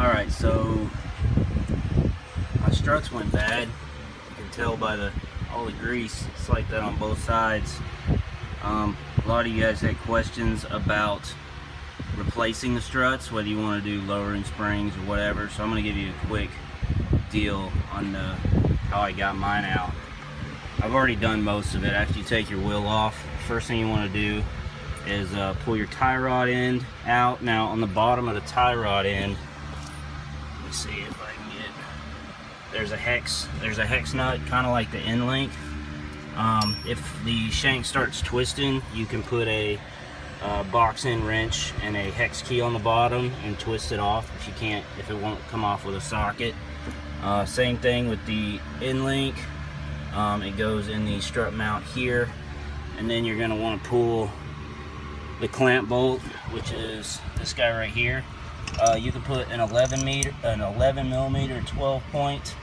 Alright, so my struts went bad. You can tell by all the grease. It's like that on both sides. A lot of you guys had questions about replacing the struts, whether you want to do lowering springs or whatever. So I'm going to give you a quick deal on how I got mine out. I've already done most of it. After you take your wheel off, first thing you want to do is pull your tie rod end out. Now on the bottom of the tie rod end, let me see if I can get, there's a hex nut, kind of like the end link. If the shank starts twisting, you can put a box end wrench and a hex key on the bottom and twist it off if it won't come off with a socket. Same thing with the end link. It goes in the strut mount here, and then you're going to want to pull the clamp bolt, which is this guy right here. You can put an 11 millimeter 12 point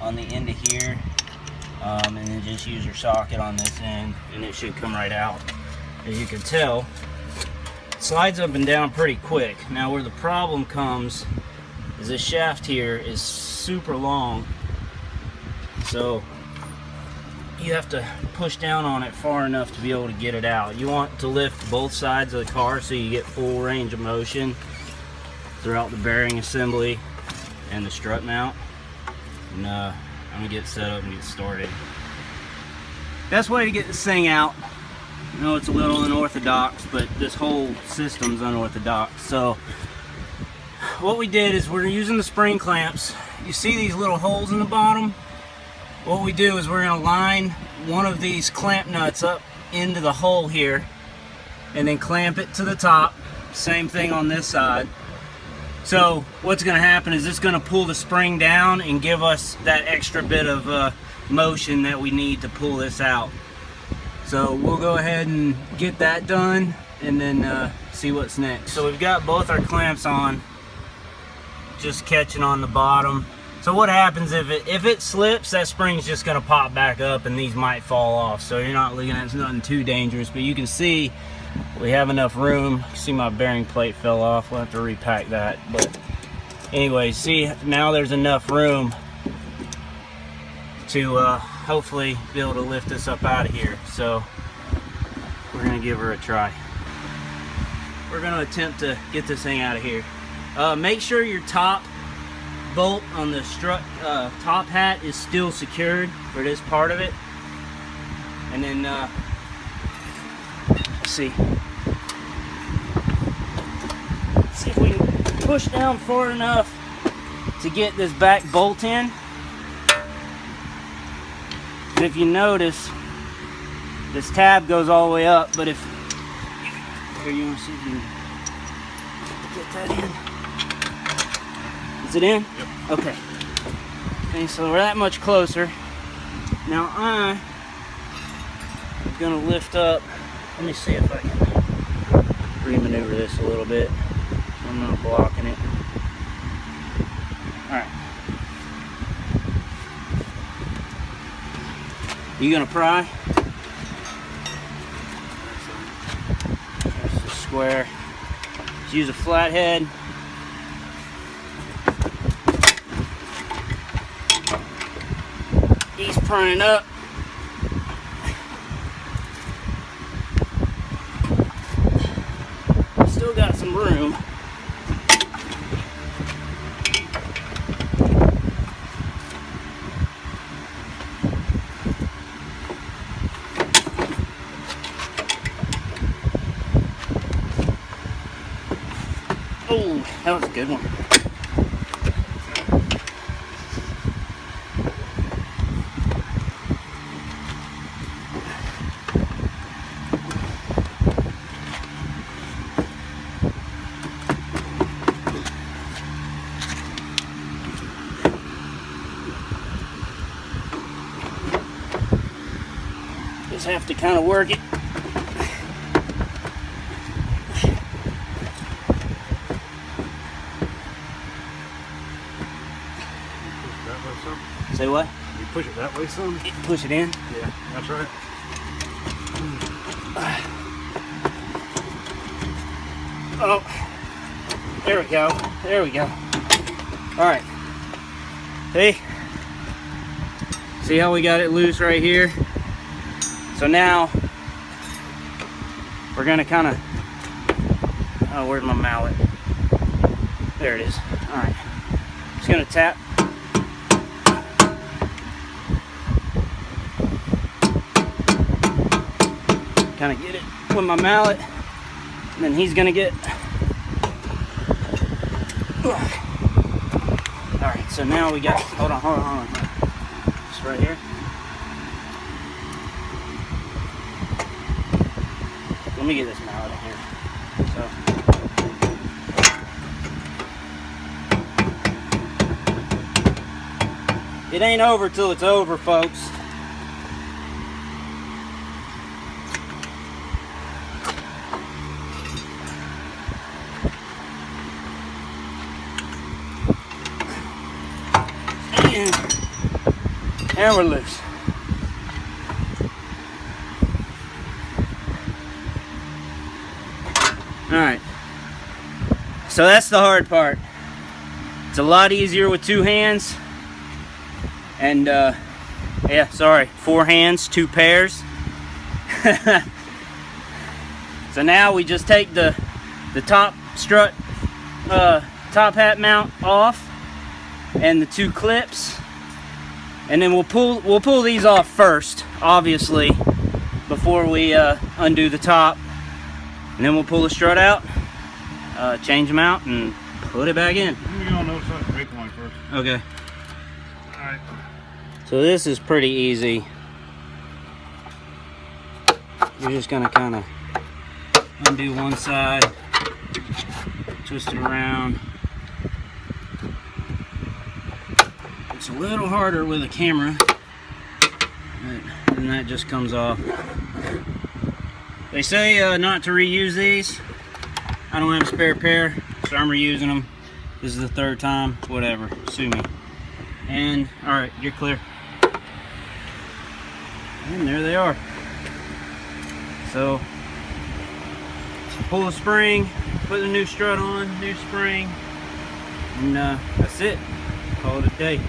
on the end of here, and then just use your socket on this end, and it should come right out. As you can tell, it slides up and down pretty quick. Now where the problem comes is this shaft here is super long, so you have to push down on it far enough to be able to get it out. You want to lift both sides of the car so you get full range of motion throughout the bearing assembly and the strut mount. And I'm gonna get set up and get started. Best way to get this thing out, I know it's a little unorthodox, but this whole system's unorthodox. So what we did is we're using the spring clamps. You see these little holes in the bottom? What we do is we're going to line one of these clamp nuts up into the hole here and then clamp it to the top. Same thing on this side. So what's going to happen is it's going to pull the spring down and give us that extra bit of motion that we need to pull this out. So we'll go ahead and get that done and then see what's next. So we've got both our clamps on, just catching on the bottom. So what happens if it slips, that spring's just gonna pop back up and these might fall off. So you're not looking at nothing too dangerous, but you can see we have enough room. You see my bearing plate fell off. We'll have to repack that. But anyway, see, now there's enough room to hopefully be able to lift this up out of here. So we're gonna give her a try. We're gonna attempt to get this thing out of here. Make sure your top bolt on the strut top hat is still secured for this part of it, and then let's see if we can push down far enough to get this back bolt in. And if you notice, this tab goes all the way up, but if here, you want to see if you can get that in. Is it in? Yep. Okay. Okay, so we're that much closer. Now I'm gonna lift up. Let me see if I can remaneuver this a little bit so I'm not blocking it. Alright. You gonna pry? There's the square. Just use a flathead. He's prying up. Still got some room. Oh, that was a good one. Just have to kind of work it. Say what? You push it that way some? Push it in? Yeah, that's right. Oh, there we go. There we go. All right. See how we got it loose right here? So now we're gonna kind of, oh, where's my mallet? There it is. All right. Just gonna tap. Kind of get it with my mallet, and then he's gonna get. All right, so now we got, hold on. Just right here. Let me get this mallet in here. So it ain't over till it's over, folks. And we're loose. Alright. So that's the hard part. It's a lot easier with two hands. And yeah, sorry, 4 hands, 2 pairs. So now we just take the top strut top hat mount off and the 2 clips. And then we'll pull these off first, obviously, before we undo the top. And then we'll pull the strut out, change them out, and put it back in. Let me go on the other side of the brake line first. Okay. Alright. So this is pretty easy. You're just gonna kind of undo one side, twist it around. It's a little harder with a camera, but then that just comes off. They say not to reuse these. I don't have a spare pair, so I'm reusing them. This is the 3rd time, whatever, sue me. And, alright, you're clear. And there they are. So, pull the spring, put the new strut on, new spring, and that's it. Call it a day.